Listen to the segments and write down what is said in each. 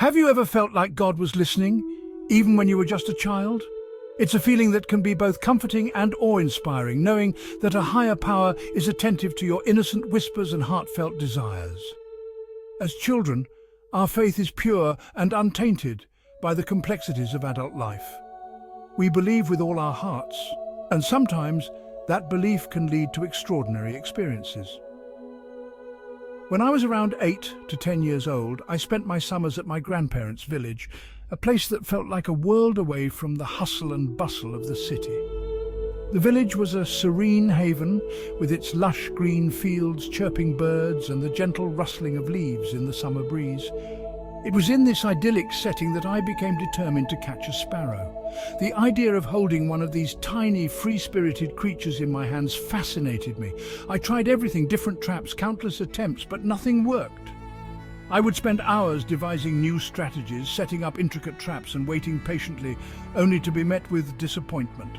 Have you ever felt like God was listening, even when you were just a child? It's a feeling that can be both comforting and awe-inspiring, knowing that a higher power is attentive to your innocent whispers and heartfelt desires. As children, our faith is pure and untainted by the complexities of adult life. We believe with all our hearts, and sometimes that belief can lead to extraordinary experiences. When I was around 8 to 10 years old, I spent my summers at my grandparents' village, a place that felt like a world away from the hustle and bustle of the city. The village was a serene haven, with its lush green fields, chirping birds, and the gentle rustling of leaves in the summer breeze. It was in this idyllic setting that I became determined to catch a sparrow. The idea of holding one of these tiny, free-spirited creatures in my hands fascinated me. I tried everything, different traps, countless attempts, but nothing worked. I would spend hours devising new strategies, setting up intricate traps and waiting patiently, only to be met with disappointment.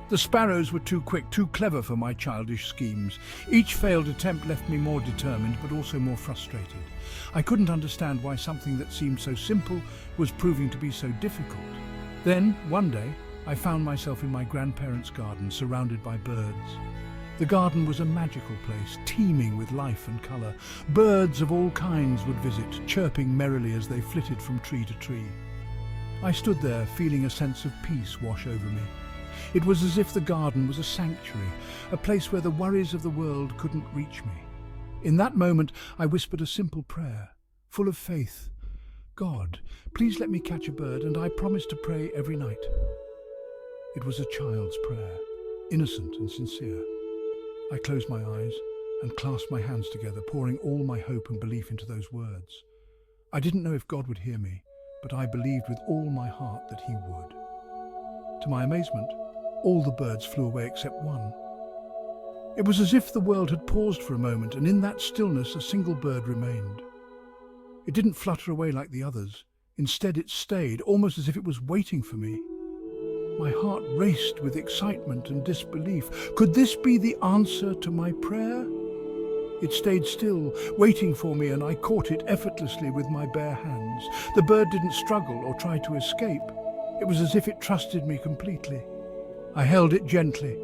The sparrows were too quick, too clever for my childish schemes. Each failed attempt left me more determined, but also more frustrated. I couldn't understand why something that seemed so simple was proving to be so difficult. Then, one day, I found myself in my grandparents' garden, surrounded by birds. The garden was a magical place, teeming with life and colour. Birds of all kinds would visit, chirping merrily as they flitted from tree to tree. I stood there, feeling a sense of peace wash over me. It was as if the garden was a sanctuary, a place where the worries of the world couldn't reach me. In that moment, I whispered a simple prayer, full of faith. God, please let me catch a bird, and I promise to pray every night. It was a child's prayer, innocent and sincere. I closed my eyes and clasped my hands together, pouring all my hope and belief into those words. I didn't know if God would hear me, but I believed with all my heart that He would. To my amazement, all the birds flew away except one. It was as if the world had paused for a moment, and in that stillness a single bird remained. It didn't flutter away like the others. Instead, it stayed, almost as if it was waiting for me. My heart raced with excitement and disbelief. Could this be the answer to my prayer? It stayed still, waiting for me, and I caught it effortlessly with my bare hands. The bird didn't struggle or try to escape. It was as if it trusted me completely. I held it gently,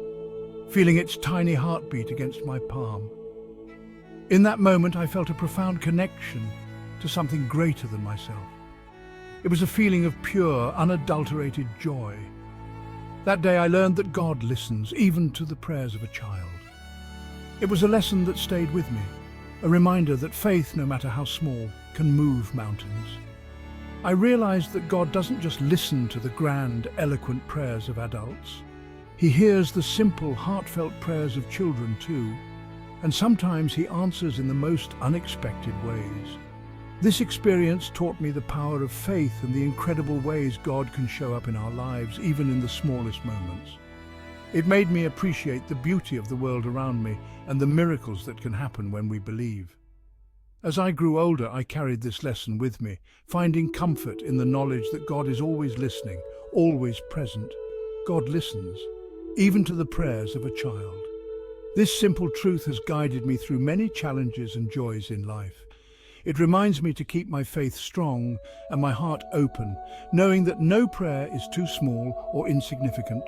feeling its tiny heartbeat against my palm. In that moment, I felt a profound connection to something greater than myself. It was a feeling of pure, unadulterated joy. That day I learned that God listens, even to the prayers of a child. It was a lesson that stayed with me, a reminder that faith, no matter how small, can move mountains. I realized that God doesn't just listen to the grand, eloquent prayers of adults. He hears the simple, heartfelt prayers of children too, and sometimes He answers in the most unexpected ways. This experience taught me the power of faith and the incredible ways God can show up in our lives, even in the smallest moments. It made me appreciate the beauty of the world around me and the miracles that can happen when we believe. As I grew older, I carried this lesson with me, finding comfort in the knowledge that God is always listening, always present. God listens, even to the prayers of a child. This simple truth has guided me through many challenges and joys in life. It reminds me to keep my faith strong and my heart open, knowing that no prayer is too small or insignificant.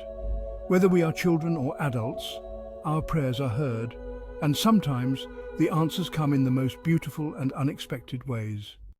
Whether we are children or adults, our prayers are heard, and sometimes the answers come in the most beautiful and unexpected ways.